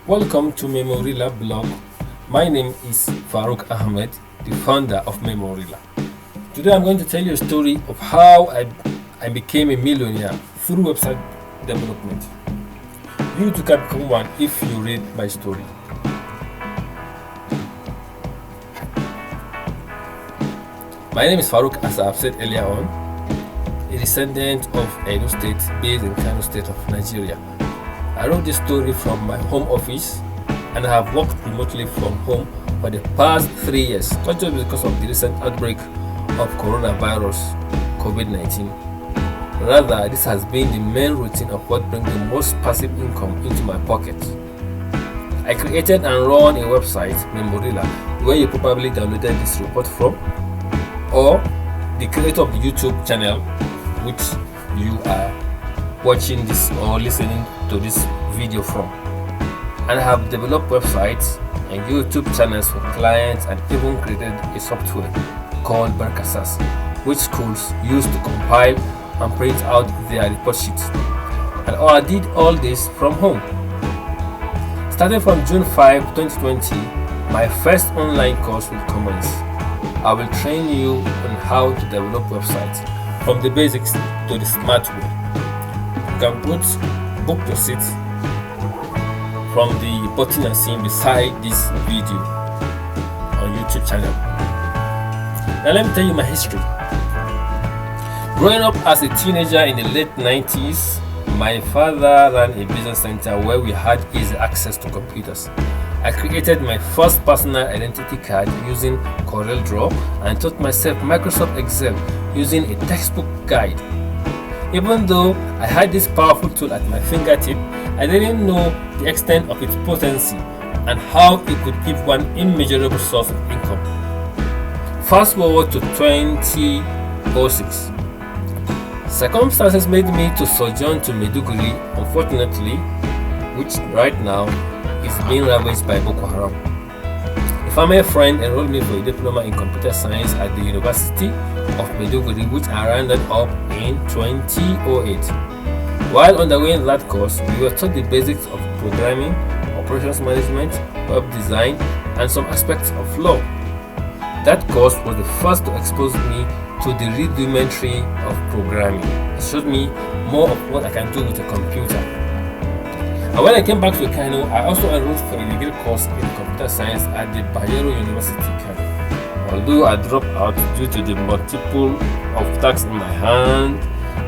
Welcome to Memorilla blog. My name is Farouk Ahmed, the founder of Memorilla. Today I'm going to tell you a story of how I became a millionaire through website development. You too can become one if you read my story. My name is Farouk, as I have said earlier on, a descendant of Edo State based in Kano State of Nigeria. I wrote this story from my home office and I have worked remotely from home for the past 3 years, not just because of the recent outbreak of coronavirus, COVID-19. Rather, this has been the main routine of what brings the most passive income into my pocket. I created and run a website, Memorilla, where you probably downloaded this report from, or the creator of the YouTube channel, which you are watching this or listening to this video from. And I have developed websites and YouTube channels for clients and even created a software called Barkasas, which schools use to compile and print out their report sheets. And I did all this from home. Starting from June 5, 2020, my first online course will commence. I will train you on how to develop websites from the basics to the smart way. You can book your seat from the button and seen beside this video on YouTube channel. Now let me tell you my history. Growing up as a teenager in the late 90s, my father ran a business center where we had easy access to computers. I created my first personal identity card using CorelDRAW and taught myself Microsoft Excel using a textbook guide. Even though I had this powerful tool at my fingertip, I didn't know the extent of its potency and how it could give one immeasurable source of income. Fast forward to 2006. Circumstances made me to sojourn to Maiduguri, unfortunately, which right now is being ravaged by Boko Haram. A family friend enrolled me for a diploma in computer science at the University of Maiduguri, which I rounded up in 2008. While undergoing that course, we were taught the basics of programming, operations management, web design, and some aspects of law. That course was the first to expose me to the rudimentary of programming. It showed me more of what I can do with a computer. And when I came back to Kano, I also enrolled for a degree course in computer science at the Bayero University, Kano. Although I dropped out due to the multiple of tasks in my hand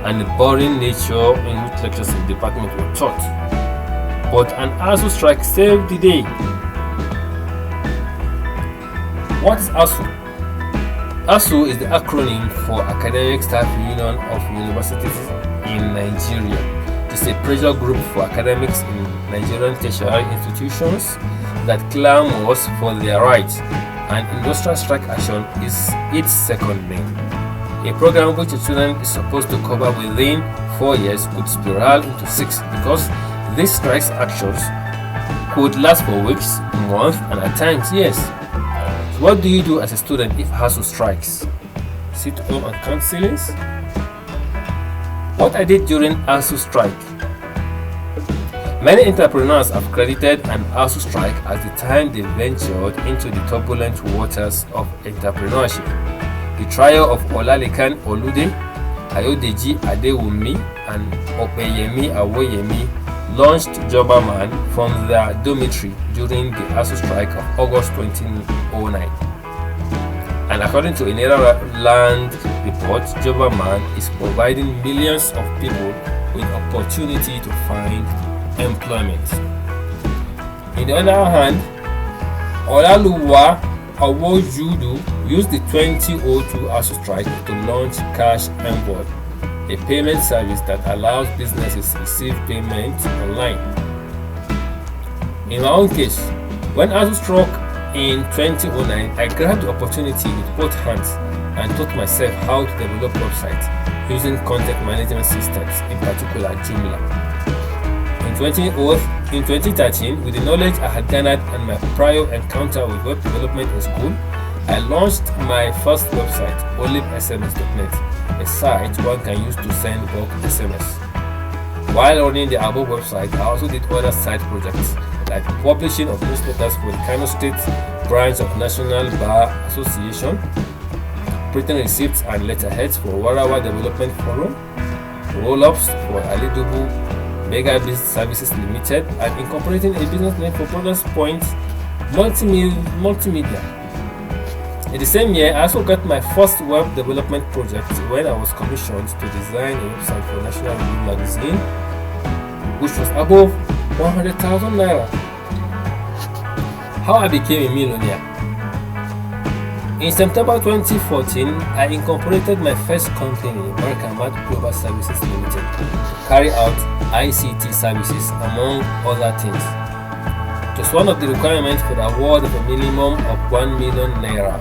and the boring nature in which lectures in the department were taught. But an ASUU strike saved the day. What is ASUU? ASUU is the acronym for Academic Staff Union of Universities in Nigeria. It's a pressure group for academics in Nigerian tertiary institutions that clamors for their rights, and industrial strike action is its second name. A program which a student is supposed to cover within 4 years could spiral into 6 because these strikes actions could last for weeks, months, and at times years. So what do you do as a student if ASUU strikes? Sit home and count ceilings? What I did during ASUU strike. Many entrepreneurs have credited an ASUU strike as the time they ventured into the turbulent waters of entrepreneurship. The trio of Olalekan Olude, Ayodeji Adewumi, and Opeyemi Awoyemi launched Jobberman from their dormitory during the ASUU strike of August 2009. And according to a Netherlands report, Jobberman is providing millions of people with opportunity to find employment. On the other hand, Olaluwa Awojudu used the 2002 ASUU strike to launch Cash Envoy, a payment service that allows businesses to receive payments online. In my own case, when ASUU struck in 2009, I grabbed the opportunity with both hands and taught myself how to develop websites using content management systems, in particular Joomla. In 2013, with the knowledge I had garnered and my prior encounter with web development in school, I launched my first website, olivesms.net, a site one can use to send bulk SMS. While running the above website, I also did other side projects like publishing of newsletters for the Kano State branch of National Bar Association, printing receipts and letterheads for Warawa Development Forum, roll-ups for Ali Dubu Mega Biz Services Limited, and incorporating a business name for Brothers Point Multimedia. In the same year, I also got my first web development project when I was commissioned to design a website for National Review magazine, which was above 100,000 naira. How I became a millionaire. In September 2014, I incorporated my first company, Barkamat Global Services Limited, to carry out ICT services, among other things. It was one of the requirements for the award of a minimum of 1 million naira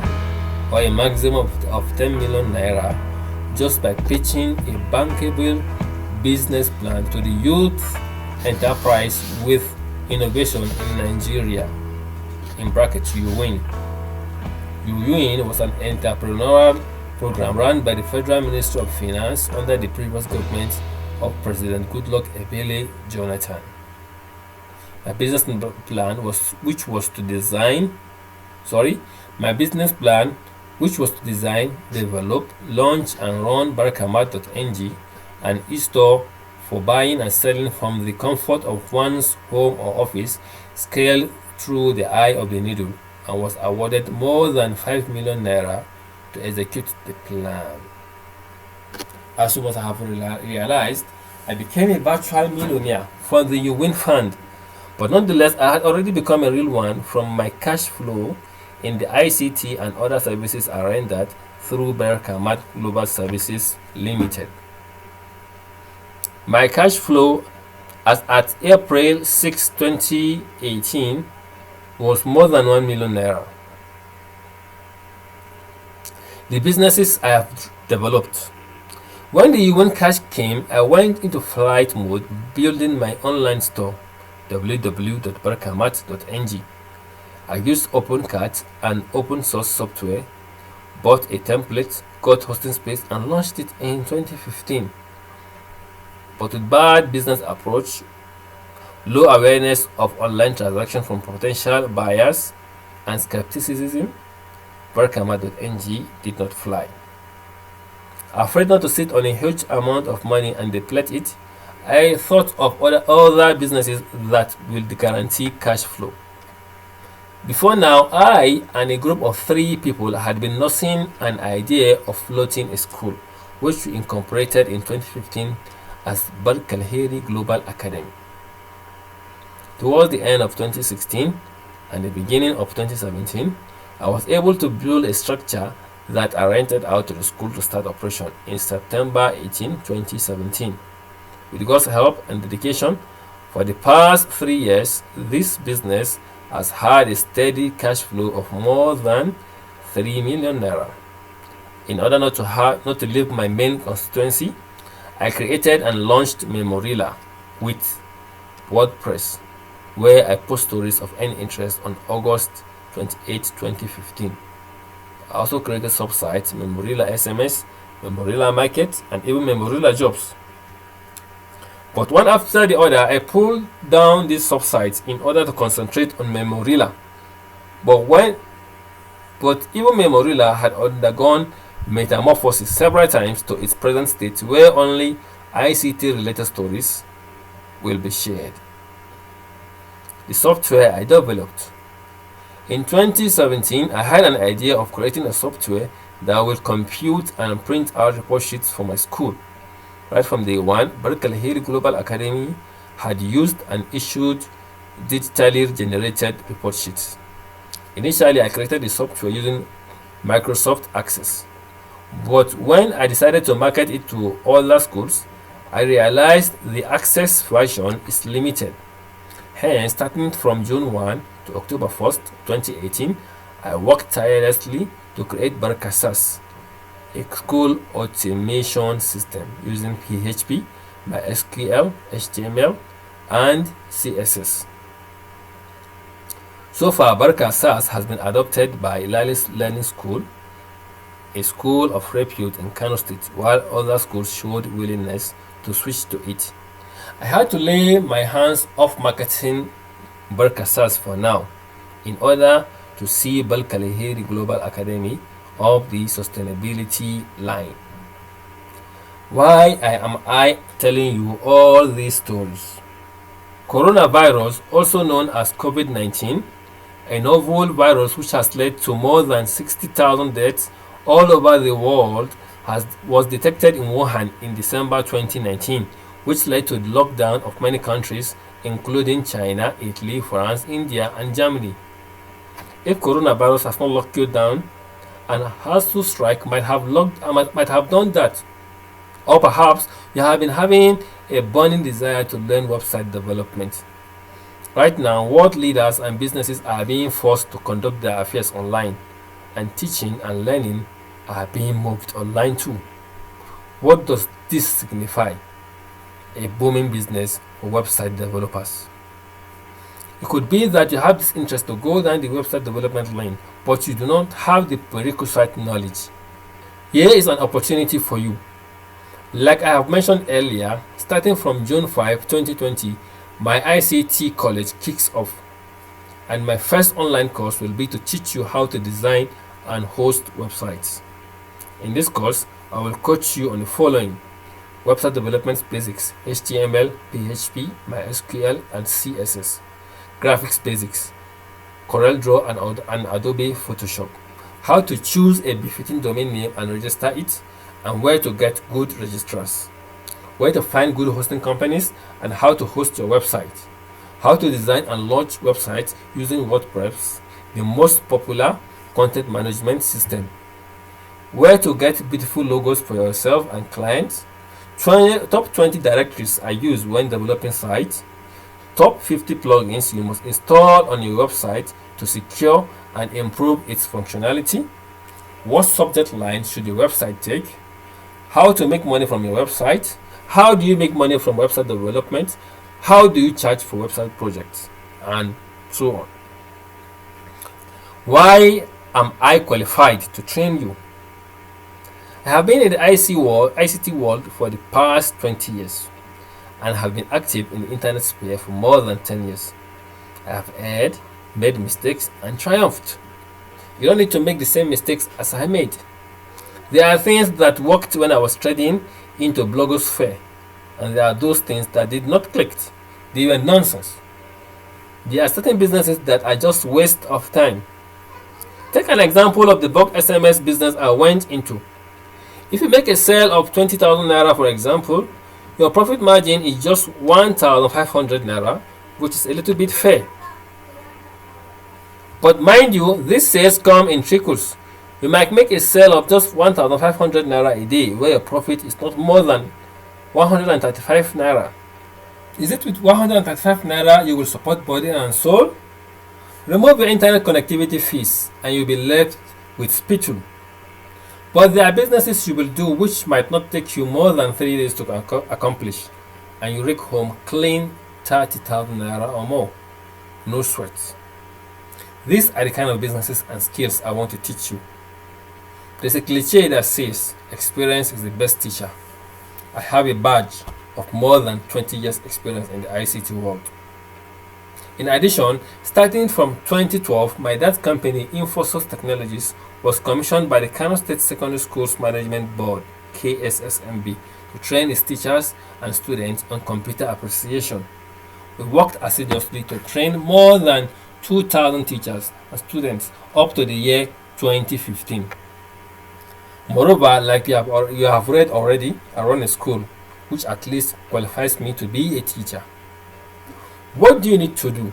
or a maximum of 10 million naira just by pitching a bankable business plan to the youth enterprise with innovation in Nigeria. In brackets, you win. You Win was an entrepreneurial program run by the Federal Ministry of Finance under the previous government of President Goodluck Ebele Jonathan. My business plan was to design, develop, launch and run Barkamat.ng, an e-store for buying and selling from the comfort of one's home or office, scaled through the eye of the needle, and was awarded more than 5 million naira to execute the plan. As you must have realized, I became a virtual millionaire from the You Win Fund, but nonetheless, I had already become a real one from my cash flow in the ICT and other services I rendered through Barkamat Global Services Limited. My cash flow as at April 6, 2018 was more than 1 million naira. The businesses I have developed. When the UN cash came, I went into flight mode, building my online store, www.barkamat.ng. I used OpenCart and open source software, bought a template, got hosting space, and launched it in 2015. But with bad business approach, low awareness of online transaction from potential buyers, and skepticism, Barkamat.ng did not fly. Afraid not to sit on a huge amount of money and deplete it, I thought of other businesses that will guarantee cash flow. Before now, I and a group of 3 people had been nursing an idea of floating a school, which we incorporated in 2015 as Barkalheri Global Academy. Towards the end of 2016 and the beginning of 2017, I was able to build a structure that I rented out to the school to start operation in September 18, 2017. With God's help and dedication, for the past 3 years, this business has had a steady cash flow of more than 3 million naira. In order not to leave my main constituency, I created and launched Memorilla with WordPress, where I post stories of any interest on August 28, 2015. I also created sub-sites Memorilla SMS, Memorilla Market, and even Memorilla Jobs. But one after the other, I pulled down these sub-sites in order to concentrate on Memorilla. But even Memorilla had undergone metamorphosis several times to its present state, where only ICT-related stories will be shared. The software I developed. In 2017, I had an idea of creating a software that will compute and print out report sheets for my school. Right from day one, Barkalheri Global Academy had used and issued digitally generated report sheets. Initially, I created the software using Microsoft Access. But when I decided to market it to other schools, I realized the Access version is limited. Hence, starting from June 1 to October 1st, 2018, I worked tirelessly to create Barkasas, a school automation system using PHP, MySQL, HTML, and CSS. So far, Barkasas has been adopted by Lalis Learning School, a school of repute in Kano State, while other schools showed willingness to switch to it. I had to lay my hands off marketing Barkasas for now in order to see Balkaleheri Global Academy of the sustainability line. Why am I telling you all these stories? Coronavirus, also known as COVID-19, a novel virus which has led to more than 60,000 deaths all over the world, was detected in Wuhan in December 2019, which led to the lockdown of many countries, including China, Italy, France, India, and Germany. If coronavirus has not locked you down, an ASUU strike might have done that. Or perhaps you have been having a burning desire to learn website development. Right now, world leaders and businesses are being forced to conduct their affairs online, and teaching and learning are being moved online too. What does this signify? A booming business for website developers. It could be that you have this interest to go down the website development line, but you do not have the prerequisite knowledge. Here is an opportunity for you. Like I have mentioned earlier, starting from June 5, 2020, my ICT college kicks off, and my first online course will be to teach you how to design and host websites. In this course, I will coach you on the following: website development basics, HTML, PHP, MySQL, and CSS, graphics basics, CorelDRAW and Adobe Photoshop, how to choose a befitting domain name and register it, and where to get good registrars, where to find good hosting companies, and how to host your website, how to design and launch websites using WordPress, the most popular content management system, where to get beautiful logos for yourself and clients, top 20 directories I use when developing sites, top 50 plugins you must install on your website to secure and improve its functionality, what subject lines should your website take, how to make money from your website, how do you make money from website development, how do you charge for website projects, and so on. Why am I qualified to train you? I have been in the ICT world for the past 20 years and have been active in the internet sphere for more than 10 years. I have erred, made mistakes, and triumphed. You don't need to make the same mistakes as I made. There are things that worked when I was trading into blogosphere, and there are those things that did not click. They were nonsense. There are certain businesses that are just waste of time. Take an example of the bulk SMS business I went into. If you make a sale of 20,000 naira, for example, your profit margin is just 1,500 naira, which is a little bit fair. But mind you, these sales come in trickles. You might make a sale of just 1,500 naira a day, where your profit is not more than 135 naira. Is it with 135 naira you will support body and soul? Remove your internet connectivity fees and you'll be left with spittle. But there are businesses you will do which might not take you more than 3 days to accomplish, and you rake home clean 30,000 naira or more. No sweat. These are the kind of businesses and skills I want to teach you. There's a cliche that says experience is the best teacher. I have a badge of more than 20 years experience in the ICT world. In addition, starting from 2012, my dad's company, Infosource Technologies, was commissioned by the Kano State Secondary Schools Management Board, KSSMB, to train its teachers and students on computer appreciation. We worked assiduously to train more than 2,000 teachers and students up to the year 2015. Moreover, like you have read already, I run a school which at least qualifies me to be a teacher. What do you need to do?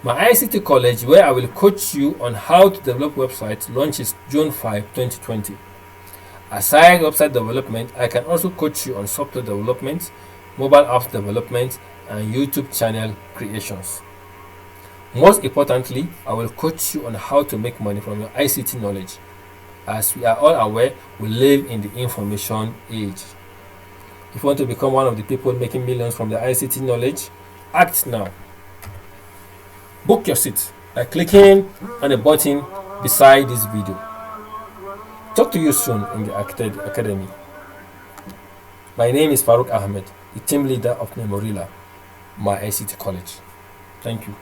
My ICT college, where I will coach you on how to develop websites, launches June 5, 2020. Aside website development, I can also coach you on software development, mobile apps development, and YouTube channel creations. Most importantly, I will coach you on how to make money from your ICT knowledge. As we are all aware, we live in the information age. If you want to become one of the people making millions from the ICT knowledge, act now. Book your seat by clicking on the button beside this video. Talk to you soon in the academy. My name is Farouk Ahmed. the team leader of Memorilla, my ICT college. Thank you.